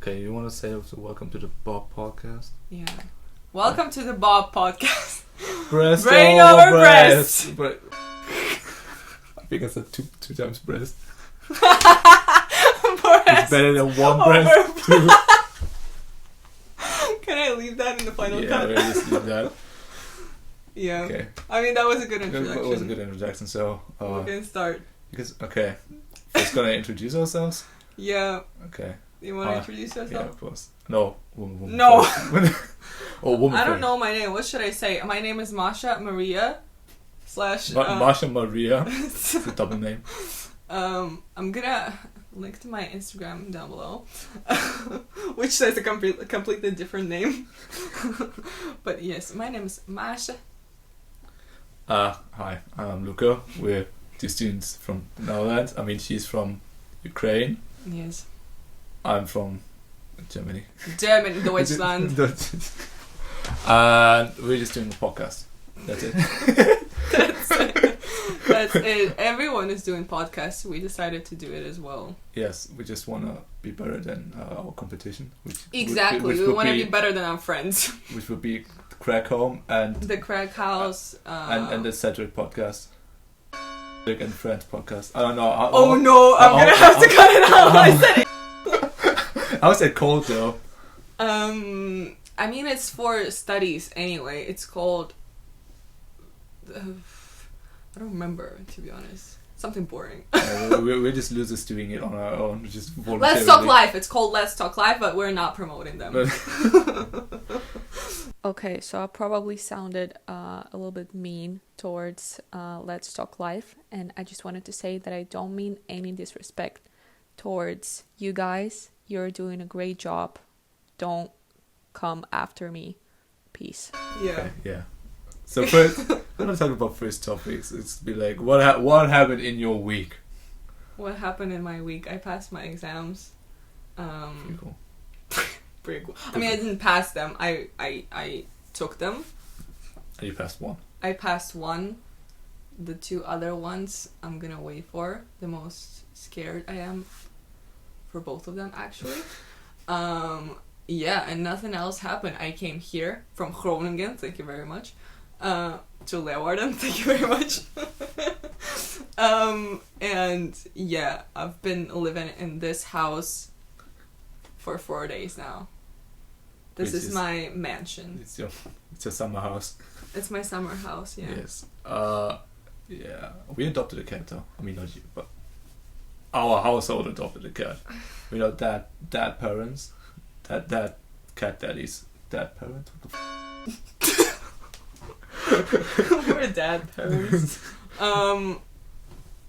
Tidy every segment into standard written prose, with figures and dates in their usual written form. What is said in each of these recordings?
Okay, you want to say also welcome to the B.O.B podcast? Yeah. Welcome to the B.O.B podcast. Breast Brain over over breast. But I think I said two times breast. Breast. It's better than one breast. Two. Can I leave that in the final Yeah, cut? we'll just leave that. Yeah. Okay. I mean, that was a good introduction. It was a good introduction, so... We're gonna start. Okay. First gonna introduce ourselves? Yeah. Okay. You wanna introduce yourself? Yeah, of course. No. Woman No. woman I don't first. know my name. What should I say? My name is Masha Maria / Masha Maria. It's a double name. I'm gonna link to my Instagram down below, which says a completely different name. But yes, my name is Masha. Hi, I'm Luca. We're two students from the Netherlands. I mean, she's from Ukraine. Yes. I'm from Germany. German, Deutschland. And we're just doing a podcast. That's it. That's it. That's it. Everyone is doing podcasts. We decided to do it as well. Yes, we just want to be better than our competition. Exactly. We want to be better than our friends. Which would be Crack Home and the Crack House. And the Cedric podcast. Cedric and Friends podcast. I don't know. I'm gonna have to cut it out. I said it. How's it called though? I mean, it's for studies anyway. It's called... I don't remember, to be honest. Something boring. We're just losers doing it on our own. Just Let's Talk Life. It's called Let's Talk Life, but we're not promoting them. Okay, so I probably sounded a little bit mean towards Let's Talk Life, and I just wanted to say that I don't mean any disrespect towards you guys. You're doing a great job. Don't come after me. Peace. Yeah. Okay, yeah. So first, we're gonna talk about first topics. It's be like, what happened in your week? What happened in my week? I passed my exams. Pretty cool. Pretty cool. I mean, I didn't pass them. I took them. And you passed one. I passed one. The two other ones I'm gonna wait for. The most scared I am for both of them, actually. Yeah, and nothing else happened. I came here from Groningen, thank you very much, to Leeuwarden, thank you very much. And yeah, I've been living in this house for 4 days now. This is my mansion. It's your summer house. It's my summer house, yeah. Yes. Yeah. We adopted a cat though. I mean, not you, but our household adopted a cat. We're not dad parents. Dad cat daddies. Dad parents? What the We're dad parents.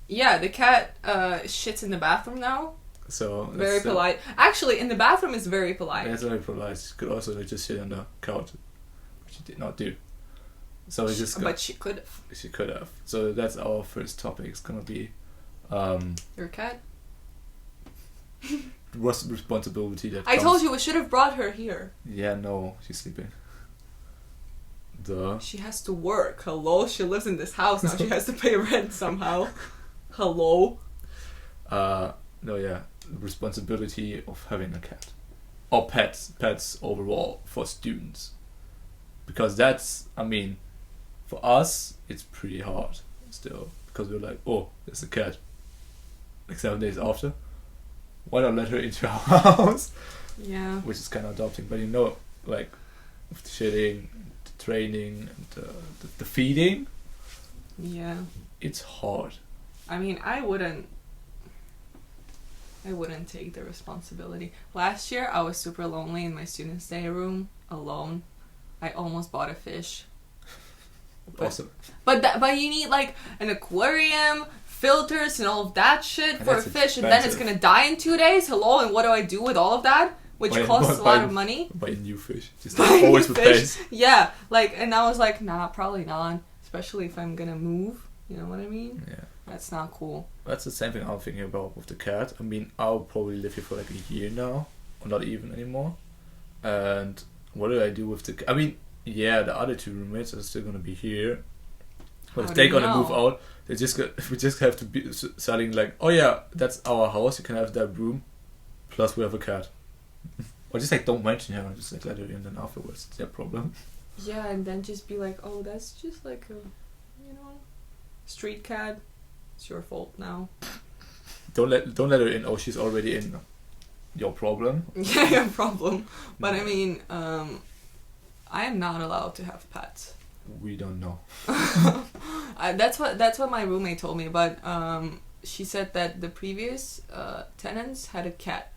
Yeah, the cat shits in the bathroom now. So very polite. Actually, in the bathroom is very polite. Yeah, it's very polite. She could also just sit on the couch, which she did not do. So we just. But she could have. She could have. So that's our first topic. It's gonna be. Your cat. What's the responsibility that? I told you we should have brought her here. Yeah, no, she's sleeping. Duh. She has to work. Hello, she lives in this house now. She has to pay rent somehow. Hello. No, yeah, the responsibility of having a cat, or pets overall for students, because that's, I mean, for us it's pretty hard still, because we're like, oh, there's a cat. Like 7 days after, why not let her into our house? Yeah. Which is kind of adopting, but you know, like, with the shitting, the training, and the feeding. Yeah. It's hard. I mean, I wouldn't take the responsibility. Last year, I was super lonely in my student's day room, alone. I almost bought a fish. Awesome. But you need like an aquarium, filters, and all of that shit And for a fish, and then it's gonna die in 2 days. Hello, and what do I do with all of that? Which costs a lot of money. Buy a new fish. Just always replace. Yeah, like, and I was like, nah, probably not. Especially if I'm gonna move. You know what I mean? Yeah. That's not cool. That's the same thing I'm thinking about with the cat. I mean, I'll probably live here for like a year now, or not even anymore. And what do I do with the cat? I mean, yeah, the other two roommates are still gonna be here, but if they're gonna move out, we just have to be selling like, oh yeah, that's our house. You can have that room, plus we have a cat. Or just like don't mention her and just like let her in, then afterwards it's their problem. Yeah, and then just be like, oh, that's just like a, street cat. It's your fault now. Don't let her in. Oh, she's already in. Your problem. Yeah, your problem. But I mean, I am not allowed to have pets. We don't know. That's what my roommate told me. But she said that the previous tenants had a cat.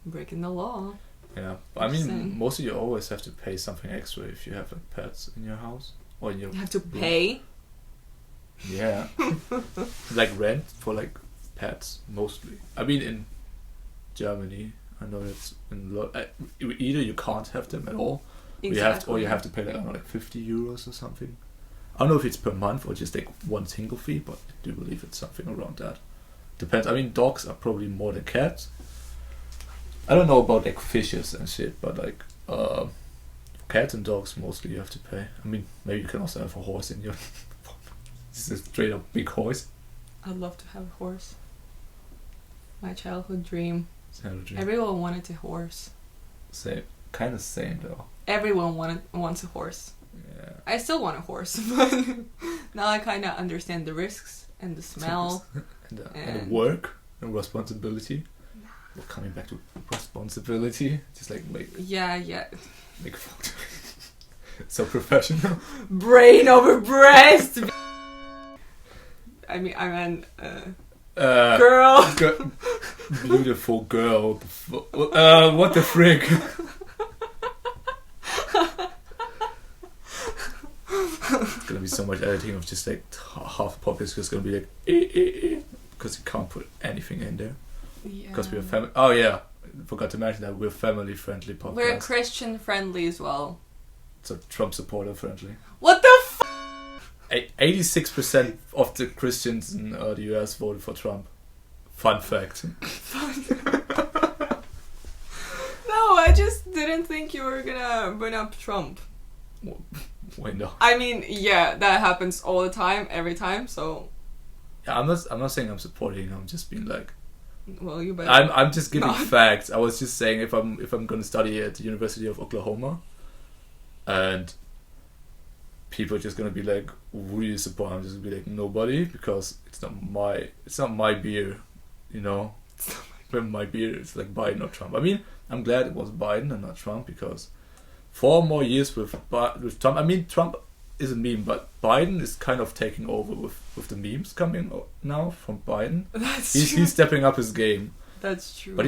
Breaking the law. Yeah, but I mean, mostly you always have to pay something extra if you have like pets in your house or in your. You have to pay. Yeah, like rent for like pets mostly. I mean, in Germany, I know it's in either you can't have them at all, Exactly. or you have to pay like I don't know, like 50 euros or something. I don't know if it's per month or just like one single fee, but I do believe it's something around that. Depends. I mean, dogs are probably more than cats. I don't know about like fishes and shit, but like cats and dogs mostly you have to pay. I mean, maybe you can also have a horse in your. This is a straight up big horse. I'd love to have a horse. My childhood dream. Dream. Everyone wanted a horse. Same, kind of same though. Everyone wants a horse. Yeah. I still want a horse, but now I kind of understand the risks and the smell and the work and responsibility. We're coming back to responsibility. Just like make fucked. So professional. Brain over breast. I meant girl. Beautiful girl. What the frick? It's gonna be so much editing of just like half the podcast is gonna be like because you can't put anything in there. Yeah. Because we're family. Oh yeah, forgot to mention that we're family friendly podcast. We're Christian friendly as well. So Trump supporter friendly. What the f***? 86% of the Christians in the US voted for Trump. Fun fact. No, I just didn't think you were gonna bring up Trump. Wait, no. I mean, yeah, that happens all the time, every time. So. Yeah, I'm not saying I'm supporting him. I'm just being like. Well, you better. I'm just giving facts. I was just saying if I'm gonna study at the University of Oklahoma, and people are just gonna be like, "Who do you support?" I'm just gonna be like, "Nobody," because it's not my beer, you know. When my beer, it's like Biden or Trump. I mean, I'm glad it was Biden and not Trump because 4 more years with Trump. I mean, Trump is a meme, but Biden is kind of taking over with the memes coming now from Biden. That's true. He's stepping up his game. That's true. But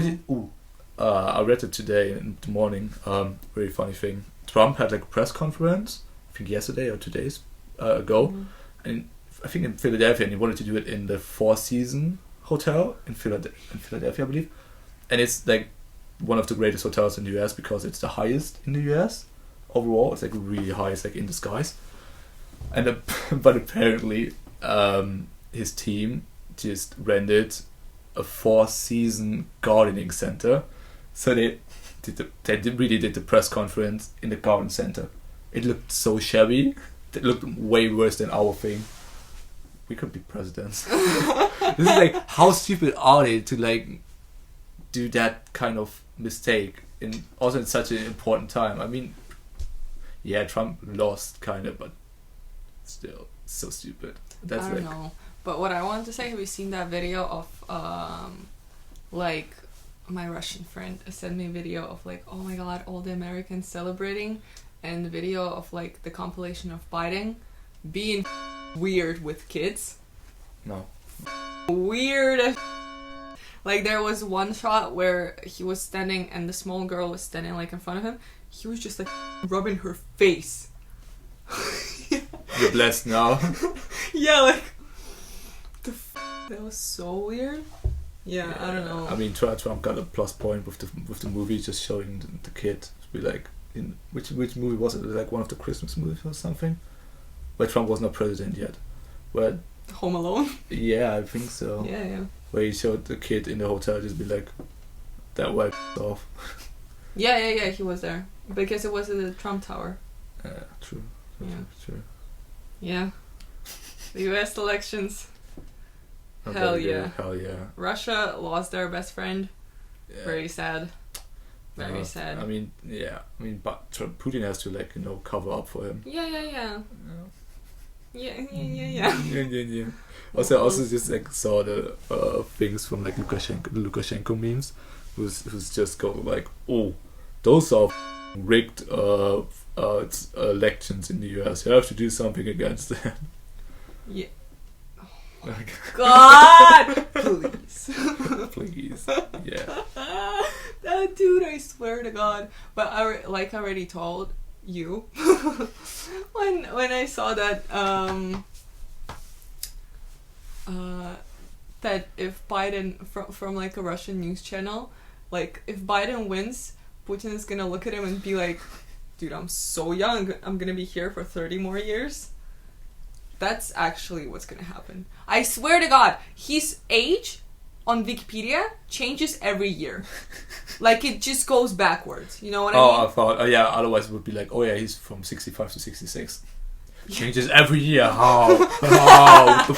I read it today in the morning. Very funny thing. Trump had like a press conference, I think yesterday or 2 days ago, and I think in Philadelphia, and he wanted to do it in the Four Seasons Hotel in Philadelphia, I believe. And it's like one of the greatest hotels in the US because it's the highest in the US overall. It's like really high. It's like in the skies. And but apparently, his team just rented a 4-season gardening center, so they really did the press conference in the garden center. It looked so shabby. It looked way worse than our thing. We could be presidents. This is like, how stupid are they to like do that kind of mistake in such an important time? I mean, yeah, Trump lost kind of, but still so stupid. That's I don't know. But what I wanted to say, have you seen that video of like my Russian friend sent me a video of like, oh my god, all the Americans celebrating, and the video of like the compilation of Biden being weird with kids. No. Weird as like there was one shot where he was standing and the small girl was standing like in front of him. He was just like rubbing her face. You're blessed now. Yeah, like that was so weird. Yeah, I don't know. I mean, Trump got a plus point with the movie, just showing the kid. Be like, in which movie was it? Like one of the Christmas movies or something, where Trump was not president yet. Where Home Alone. Yeah, I think so. Yeah. Where he showed the kid in the hotel just be like, that wipe off. Yeah. He was there because it was at the Trump Tower. True. True. Yeah. The U.S. elections. Hell yeah. Hell yeah. Russia lost their best friend. Yeah. Very sad. Very sad. I mean, yeah. I mean, but Putin has to like cover up for him. Yeah. Yeah. Yeah. Yeah. Also just like saw the things from like Lukashenko memes, who's just go like, oh, those are rigged elections in the US. You have to do something against them. Yeah. Like, God, please. please. Yeah. That dude, I swear to God. But I already told you when I saw that that if Biden from like a Russian news channel, like if Biden wins, Putin is gonna look at him and be like, dude, I'm so young, I'm gonna be here for 30 more years. That's actually what's gonna happen. I swear to God, his age on Wikipedia changes every year. Like it just goes backwards. You know what I mean? I thought, yeah, otherwise it would be like, oh yeah, he's from 65 to 66. Changes every year. How? What the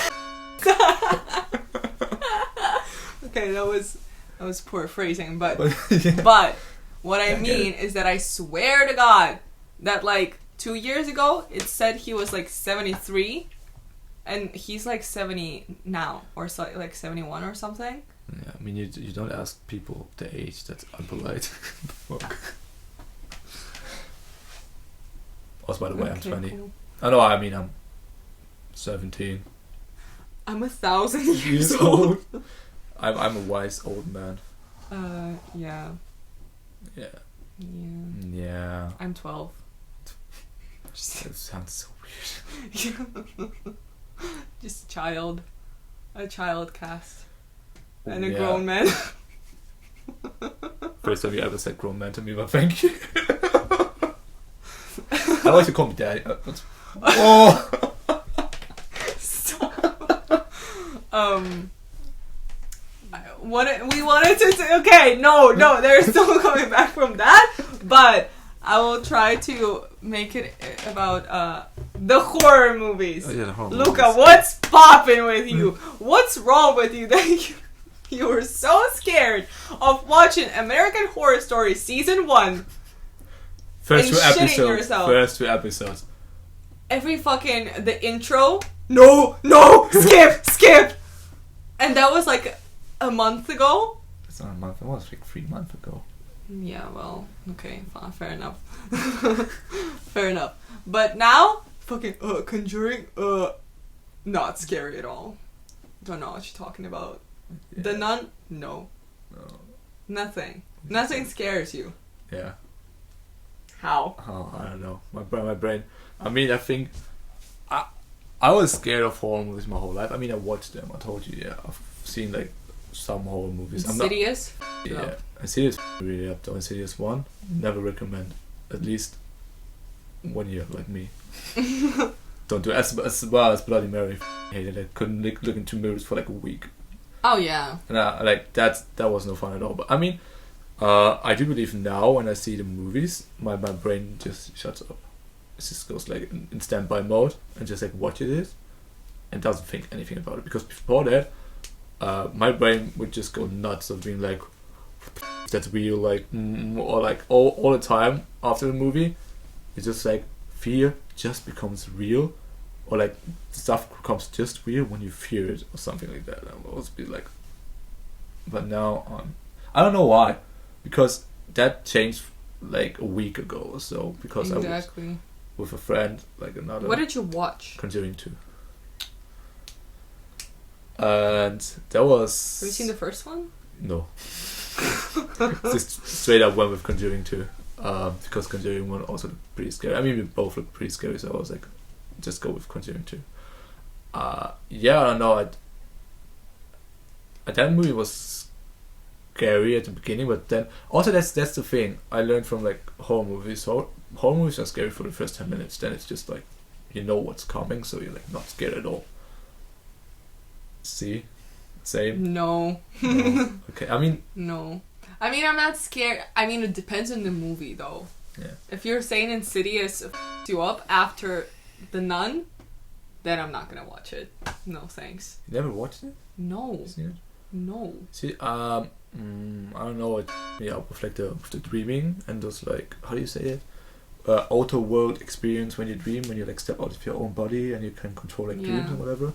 Okay, that was poor phrasing, but yeah. but what I mean is that I swear to God that like 2 years ago it said he was like 73 and he's like 70 now or so, like 71 or something. Yeah, I mean you don't ask people the age, that's impolite. Fuck. Also, by the way, I'm 20. Cool. I know, I mean I'm 17 I'm 1,000 years years old. old. I'm a wise old man. Yeah. Yeah. Yeah. Yeah. I'm 12. That sounds so weird. Just a child cast. And a Yeah. grown man. First time you ever said grown man to me, but thank you. I like to call me daddy. Oh! Stop. We wanted to say, okay, no, there's still coming back from that, but I will try to make it about the horror movies. Oh, yeah, the horror Luca, movies. what's popping with you? What's wrong with you that you were so scared of watching American Horror Story Season 1? First and two shitting episodes. yourself. First 2 episodes. Every fucking, the intro, no, skip. And that was like a month ago. It's not a month. It was like 3 months ago. Yeah, well, okay, fine, fair enough. Fair enough. But now, fucking, Conjuring, not scary at all. Don't know what you're talking about. Yeah. The Nun? No. Nothing. Nothing scares you. Yeah. How? Oh, I don't know. My brain. I mean, I think I was scared of horror movies my whole life. I mean, I watched them. I told you, yeah. I've seen like some horror movies. Insidious? Yeah. No. Insidious really up though. Insidious 1. Never recommend. At least 1 year, like me. Don't do as well as Bloody Mary. Hated it. Couldn't look into mirrors for like a week. Oh, yeah. And like that was no fun at all. But I mean, I do believe now when I see the movies, my brain just shuts up. It just goes like in standby mode and just like watches it and doesn't think anything about it. Because before that, my brain would just go nuts of being like, that's real, like, or like all the time after the movie, it's just like fear just becomes real, or like stuff becomes just real when you fear it or something like that. I'll always be like, but now I don't know why, because that changed like a week ago or so, because Exactly. I was with a friend, like another. What did you watch? Conjuring 2. And that was. Have you seen the first one? No. Just straight up went with Conjuring 2. Because Conjuring 1 also looked pretty scary. I mean, we both looked pretty scary, so I was like, just go with Conjuring 2. Yeah, I don't know. That movie was scary at the beginning, but then also that's the thing I learned from like horror movies. Horror movies are scary for the first 10 minutes. Then it's just like you know what's coming, so you're like not scared at all. See, same. No. No. Okay, I mean. No. I mean, I'm not scared. I mean, it depends on the movie, though. Yeah. If you're saying Insidious f***ed you up after The Nun, then I'm not gonna watch it. No, thanks. You never watched it? No. You seen it? No. See, I don't know. It with like with the dreaming and those like, how do you say it? Outer world experience when you dream, when you like step out of your own body and you can control like dreams and whatever.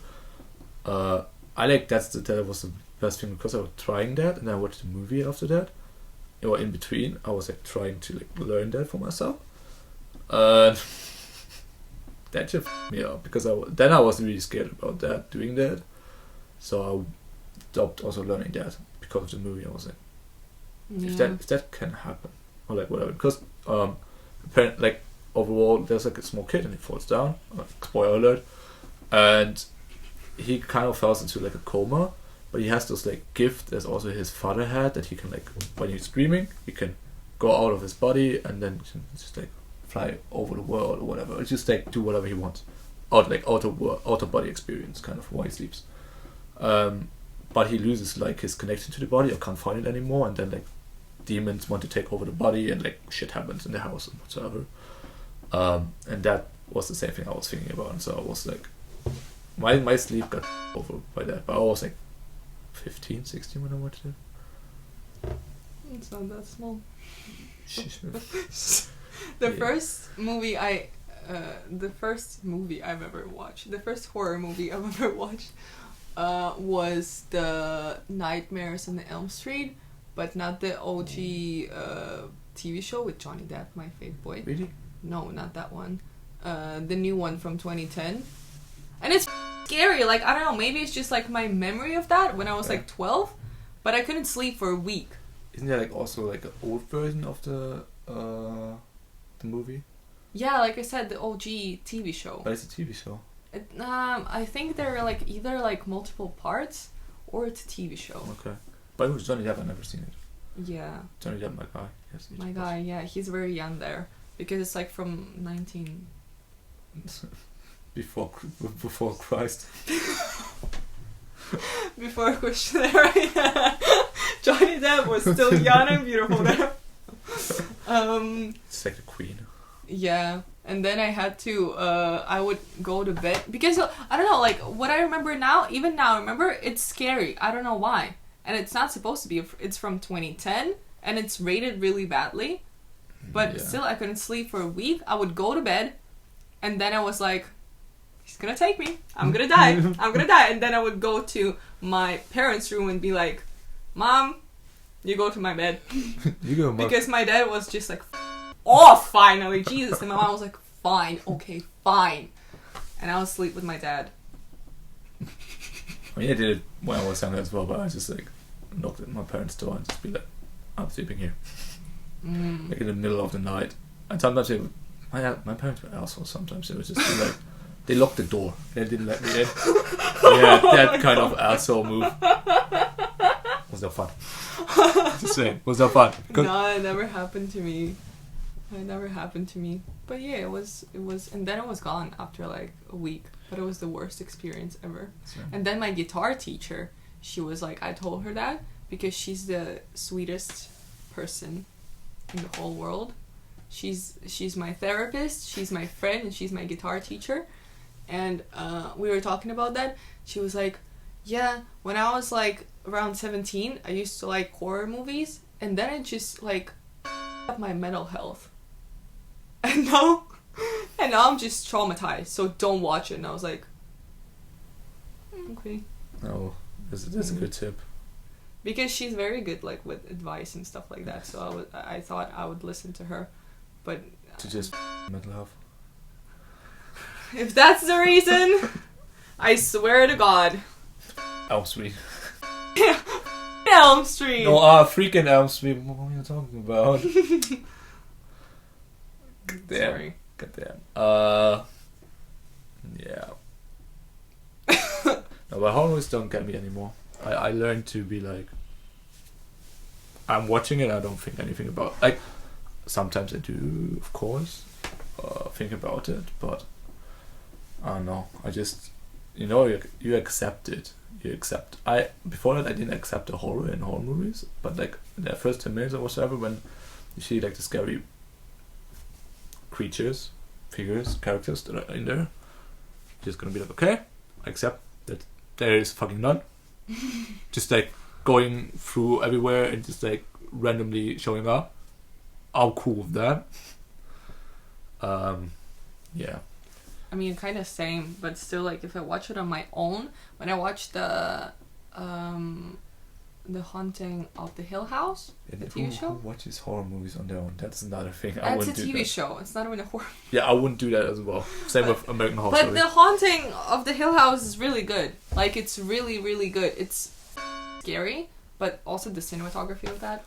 I like that was the best thing because I was trying that and I watched the movie after that. Or in between, I was like trying to like learn that for myself. That just f***ed me up because then I was really scared about doing that. So I stopped also learning that because of the movie. I was like, if that can happen or like whatever, because apparently like overall there's like a small kid and he falls down. Spoiler alert, and he kind of falls into like a coma. But he has this like gift that also his father had, that he can like, when he's dreaming, he can go out of his body and then just like fly over the world or whatever. Or just like do whatever he wants. Outer body experience kind of while he sleeps. But he loses like his connection to the body or can't find it anymore, and then like demons want to take over the body and like shit happens in the house and whatsoever. And that was the same thing I was thinking about, and so I was like, my sleep got over by that, but I was like 15, 16 when I watched it. It's not that small. The first movie I've ever watched, the first horror movie I've ever watched, was the Nightmares on the Elm Street, but not the OG TV show with Johnny Depp, my fave boy. Really? No, not that one. The new one from 2010. And it's scary. Like, I don't know, maybe it's just like my memory of that when I was like 12, but I couldn't sleep for a week. Isn't there like also like an old version of the movie? Yeah, like I said, the OG TV show. But it's a TV show. I think they're like either like multiple parts or it's a TV show. Okay. But it was Johnny Depp, I've never seen it. Yeah. Johnny Depp, my guy. Yes, my guy, yeah. He's very young there. Because it's like from 19... Before Christ. Before Christian era, yeah. Johnny Depp was still young and beautiful there. It's like the Queen. Yeah, and then I had to, I would go to bed, because, I don't know, like, what I remember now, even now I remember, it's scary. I don't know why. And it's not supposed to be, it's from 2010, and it's rated really badly. But still, I couldn't sleep for a week. I would go to bed, and then I was like, he's gonna take me. I'm gonna die. I'm gonna die. And then I would go to my parents' room and be like, Mom, you go to my bed. You go, Mom. Because my dad was just like, off finally, Jesus. And my mom was like, fine, okay, fine. And I would sleep with my dad. I mean, I did it when I was younger as well, but I just like knocked at my parents' door and just be like, I'm sleeping here. Like in the middle of the night. And sometimes my parents were assholes sometimes. It was just like, they locked the door. They didn't let me in. Yeah, that kind of asshole move. Was that fun? Just saying, was that fun? No, it never happened to me. But yeah, it was, and then it was gone after like a week. But it was the worst experience ever. Same. And then my guitar teacher, she was like, I told her that because she's the sweetest person in the whole world. She's my therapist, she's my friend, and she's my guitar teacher. And we were talking about that. She was like, yeah, when I was like around 17, I used to like horror movies, and then it just like up my mental health. And now I'm just traumatized, so don't watch it. And I was like, okay. No, that's a good tip. Because she's very good like with advice and stuff like that. So I thought I would listen to her. But to just mental health. If that's the reason, I swear to God. Elm Street. Elm Street. No, freaking Elm Street. What are you talking about? Damn. Sorry. Goddamn. Yeah. No, but horror movies don't get me anymore. I learned to be like, I'm watching it, I don't think anything about, like, sometimes I do, of course, think about it, but I don't know, I just, you accept it, before that I didn't accept the horror in horror movies, but like, in the first 10 minutes or whatever, when you see like the scary creatures, figures, characters that are in there, you're just gonna be like, okay, I accept that there is fucking none. Just like, going through everywhere and just like randomly showing up. I'm cool with that. Yeah. I mean, kind of same, but still, like, if I watch it on my own, when I watch the Haunting of the Hill House, the TV show. Who watches horror movies on their own? That's another thing. That's a TV show. It's not even a horror. Yeah, I wouldn't do that as well. Same with American Horror Story. But the Haunting of the Hill House is really good. Like, it's really, really good. It's scary, but also the cinematography of that,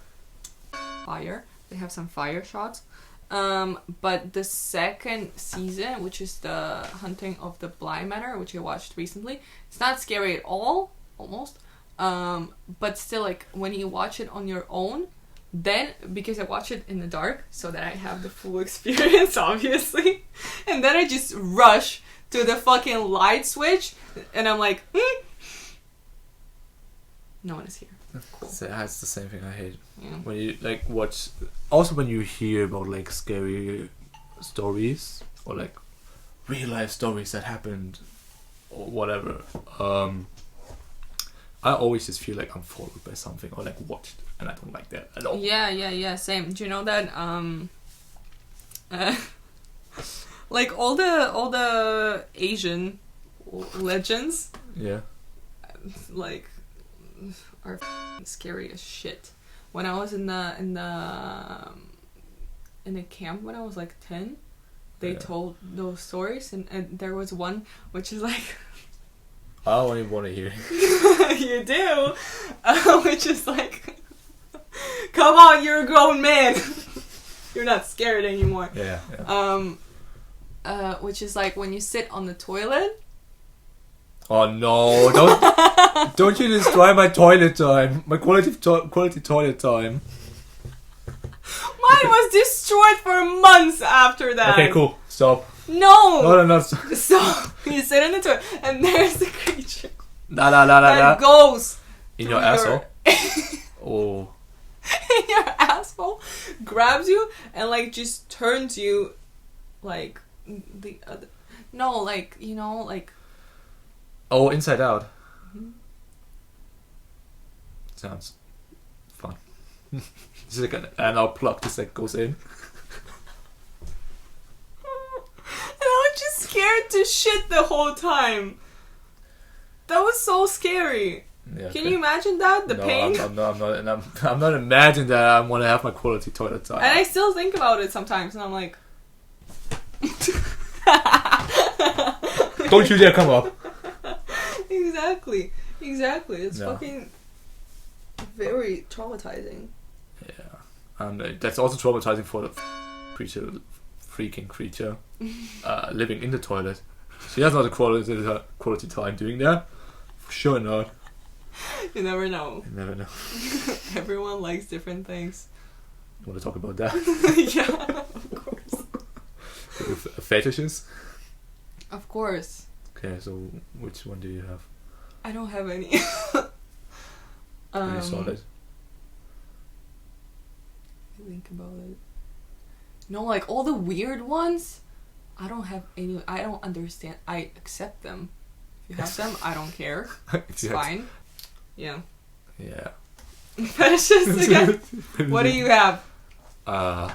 fire. They have some fire shots. But the second season, which is the Hunting of the Bly Manor, which I watched recently, it's not scary at all, almost. But still, like, when you watch it on your own, then, because I watch it in the dark, so that I have the full experience, obviously, and then I just rush to the fucking light switch, and I'm like, no one is here. Cool. So that's the same thing I hate. Yeah. When you like watch, also when you hear about like scary stories or like real life stories that happened or whatever, I always just feel like I'm followed by something or like watched, and I don't like that at all. Yeah, same. Do you know that like all the Asian legends, Yeah. like, are scary as shit. When I was in the camp when I was like 10, they told those stories, and there was one which is like I don't even want to hear. you do, which is like, come on, you're a grown man. You're not scared anymore. Yeah. Which is like when you sit on the toilet. Oh no! Don't you destroy my toilet time, my quality toilet time. Mine was destroyed for months after that. Okay, cool. Stop. No. Stop. So you sit in the toilet, and there's the creature That goes in your asshole. Oh. In your asshole, grabs you and like just turns you, like the other. No, like, you know, like. Oh, Inside Out. Mm-hmm. Sounds fun. It's like an anal plug just like goes in. And I was just scared to shit the whole time. That was so scary. Yeah, Can you imagine that? The pain? I'm not imagining that I want to have my quality toilet time. And I still think about it sometimes, and I'm like... Don't you dare come up. Exactly. It's fucking very traumatizing. Yeah. And that's also traumatizing for the freaking creature living in the toilet. She has not a quality time doing that. For sure not. You never know. Everyone likes different things. You want to talk about that? Yeah, of course. Fetishes? Of course. Okay, so which one do you have? I don't have any. Pretty solid. Think about it. No, like all the weird ones, I don't have any. I don't understand. I accept them. If you have them, I don't care. It's fine. Yeah. Yeah. Fetishes again? What do you have? Oh,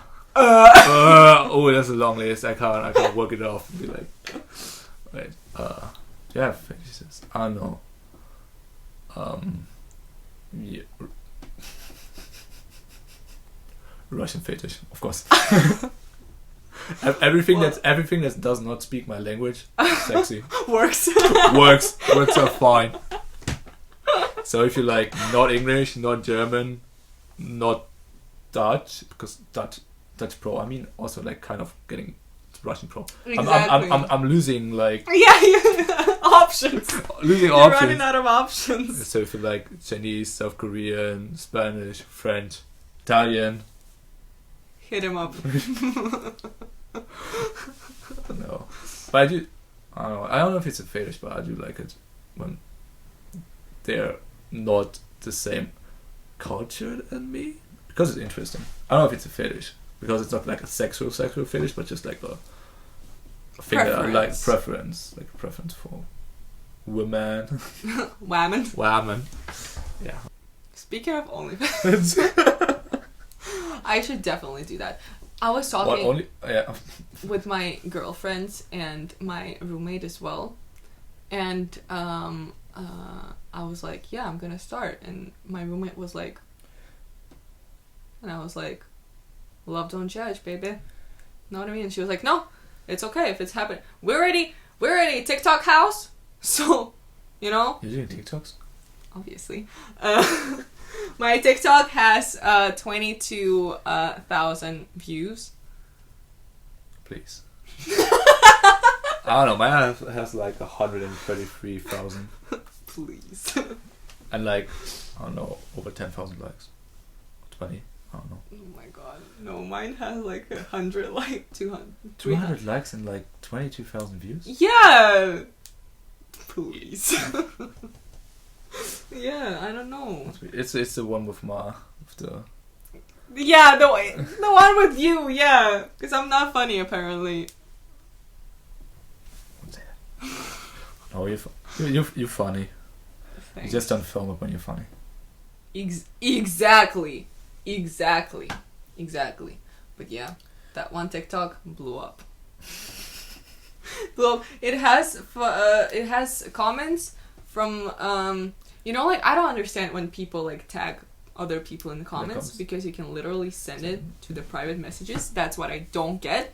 that's a long list. I can't work it off and be like, wait. Yeah, fetishes. I don't know. Yeah. Russian fetish, of course. Everything that does not speak my language, sexy. Works are fine. So if you like not English, not German, not Dutch, because Dutch pro, I mean also like kind of getting Russian pro. Exactly. I'm losing like options. Losing You're options. running out of options. So if you like Chinese, South Korean, Spanish, French, Italian, hit him up. No, but I do. I don't know if it's a fetish, but I do like it when they're not the same culture than me, because it's interesting. I don't know if it's a fetish because it's not like a sexual fetish, but just like a thing that I like, preference for women. Women. Yeah. Speaking of OnlyFans, I should definitely do that. I was talking with my girlfriends and my roommate as well, and I was like, yeah, I'm gonna start, and my roommate was like, and I was like, love don't judge, baby. Know what I mean? And she was like, no, it's okay if it's happening. We're already a TikTok house, so you know. You're doing TikToks? Obviously. My TikTok has 22,000 views. Please. I don't know, mine has like 133,000. Please. And like, I don't know, over 10,000 likes. 20, I don't know. Oh my god. No, mine has like 100, like 200. 200 likes and like 22,000 views? Yeah! Please. Yeah, I don't know. It's the one with the... Yeah, the one with you, yeah. Because I'm not funny, apparently. No, you're funny. Thanks. You just don't film it when you're funny. Exactly. But yeah, that one TikTok blew up. It has comments from you know, like, I don't understand when people like tag other people in the comments because you can literally send it to the private messages. That's what I don't get.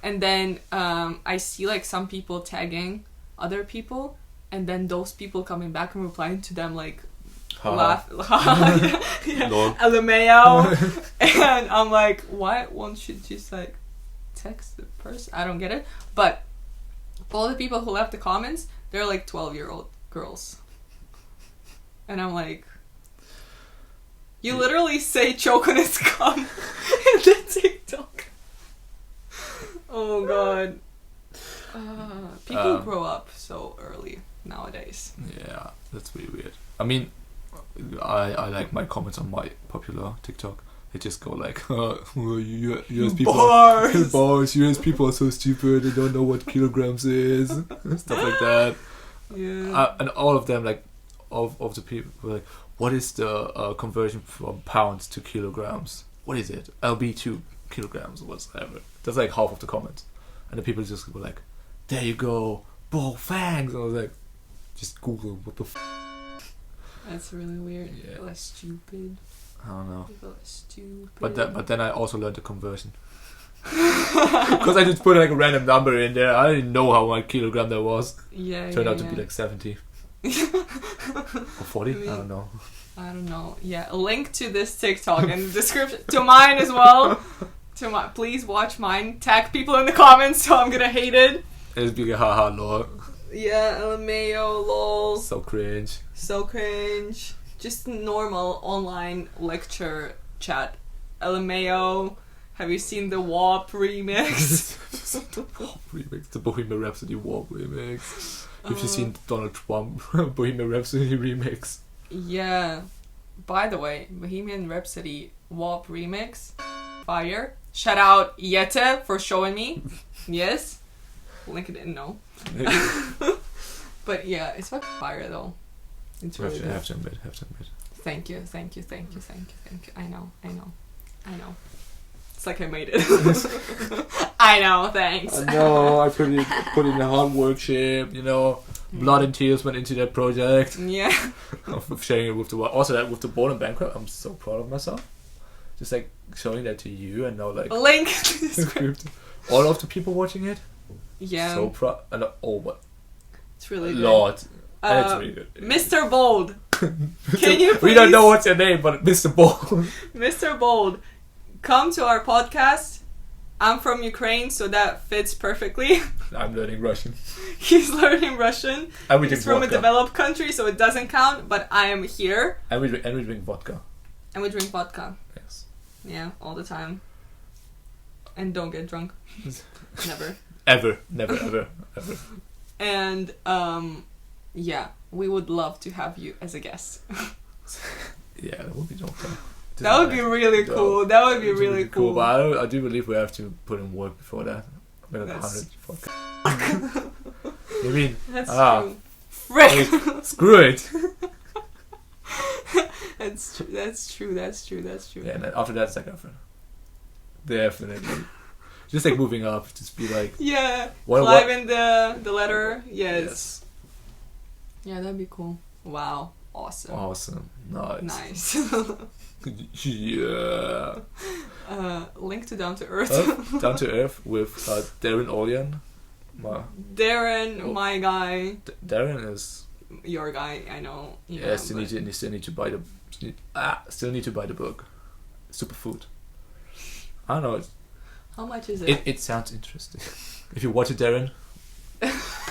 And then I see like some people tagging other people, and then those people coming back and replying to them like laugh, LMAO. And I'm like, why won't you just like text the person? I don't get it. But all the people who left the comments, they're like 12-year-old girls. And I'm like, you literally say choke on his cum in the TikTok. Oh god. People grow up so early nowadays. Yeah, that's really weird. I mean, I like my comments on my popular TikTok. They just go like, US people, bars, US people are so stupid, they don't know what kilograms is, stuff like that. Yeah. And all of them, like, of the people were like, what is the conversion from pounds to kilograms? What is it? LB 2 kilograms or whatever. That's like half of the comments. And the people just were like, there you go, ball fangs. And I was like, just Google what the That's really weird. Yeah. People are stupid. I don't know. People are stupid. But then I also learned the conversion. Because I just put like a random number in there. I didn't know how much kilogram that was. Yeah. Turned out to be like 70. Or 40? I don't know. I don't know. Yeah, a link to this TikTok in the description. To mine as well. Please watch mine. Tag people in the comments so I'm gonna hate it. It's big haha lol. Yeah, LMAO, lol. So cringe. Just normal online lecture chat. LMAO. Have you seen the W.O.B remix? The Bohemian Rhapsody W.O.B remix. Have you seen Donald Trump Bohemian Rhapsody remix? Yeah. By the way, Bohemian Rhapsody W.O.B remix. Fire. Shout out Yete for showing me. Yes. Link it in, no. But yeah, it's fucking fire though. It's really good. Have to admit. Thank you. I know. It's like I made it. I know, thanks. I know, I put in the hard work, shape, you know. Blood and tears went into that project. Yeah. Of sharing it with the world. Also, that with the Born and Bankrupt, I'm so proud of myself. Just like showing that to you and now like link all of the people watching it. Yeah. So proud. But it's really good. Lord. And it's really good. Mr. Bold. Can you please? We don't know what's your name, but Mr. Bold. Mr. Bold, come to our podcast. I'm from Ukraine, so that fits perfectly. I'm learning Russian. He's learning Russian. And we He's drink from vodka. a developed country, so it doesn't count, but I am here. And we drink vodka. And we drink vodka. Yes. Yeah, all the time. And don't get drunk. Never. Never. And, yeah, we would love to have you as a guest. Yeah, that would be dope. That would be really cool. That would be really cool. But I do believe we have to put in work before that. Like 100 vodka. I mean, that's true. Frick! Screw it. That's true. That's true. That's true. That's true. Yeah, and then after that, it's like girlfriend. Definitely. Just like moving up, just be like. Yeah. What? Climbing the ladder. Yes. Yeah, that'd be cool. Wow. Awesome. Awesome. Nice. Nice. Yeah. Link to Down to Earth. Down to Earth with Darren Olian. Darren, my guy. Darren is Your guy, I know. Yeah, still need to buy the book. Superfood. I don't know. How much is it? It sounds interesting. If you watch it, Darren,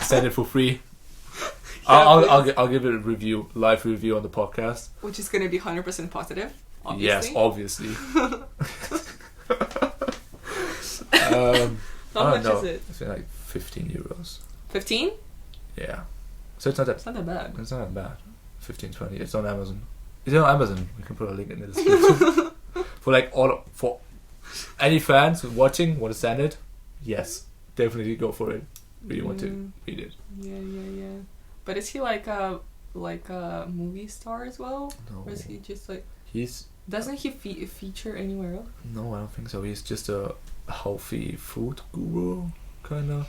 send it for free. Yeah, I'll give it a live review on the podcast. Which is gonna be 100% positive. Obviously. Yes, obviously. How much is it? It's like 15 euros. 15? Yeah. So it's not that. It's not that bad. It's not that bad. 15, 20. It's on Amazon. It's on Amazon. We can put a link in the description. For any fans watching, want to send it? Yes, definitely go for it. Really want to read it. Yeah. But is he like a movie star as well? No. Or is he just like? He's. Doesn't he feature anywhere else? No, I don't think so. He's just a healthy food guru, kind of.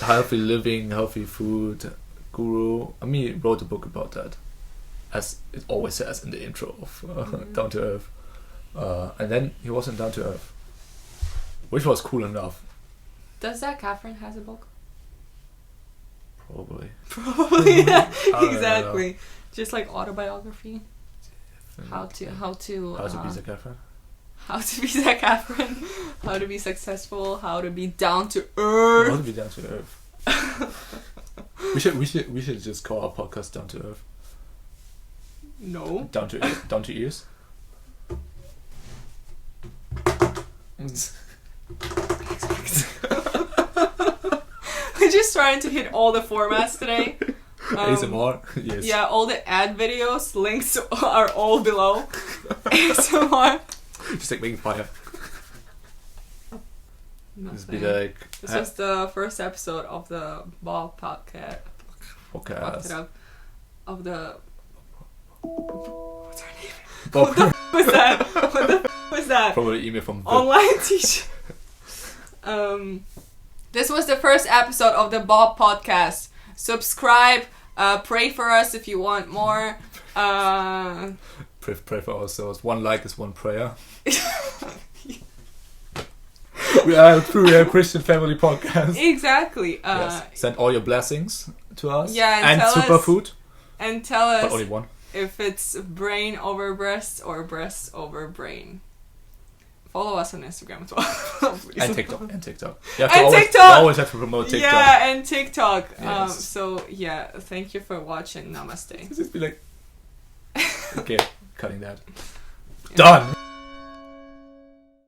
Healthy living, healthy food guru. I mean, he wrote a book about that, as it always says in the intro of Down to Earth. And then he wasn't Down to Earth, which was cool enough. Does Zac Efron has a book? Probably. Yeah, exactly. Just like autobiography. How to be Zac Efron. How to be Zac Efron. How to be successful. How to be down to earth. How to be down to earth. we should just call our podcast Down to Earth. No. Down to ears. We're just trying to hit all the formats today. ASMR, yes. Yeah, all the ad videos, links are all below. ASMR. Just like making fire. Just be like. This was the first episode of the B.O.B podcast. Of the. What's her name? What the was that? What the was that? Probably email from online teacher. This was the first episode of the B.O.B podcast. Subscribe. Pray for us if you want more. Pray for ourselves. One like is one prayer. We are a true Christian family podcast. Exactly. Yes. Send all your blessings to us. Yeah, and superfood. And tell us but only one. If it's brain over breast or breast over brain. Follow us on Instagram as well. And TikTok. You always have to promote TikTok. Yeah, and TikTok. Yes. So yeah, thank you for watching. Namaste. Just be like, okay, cutting that. Yeah. Done.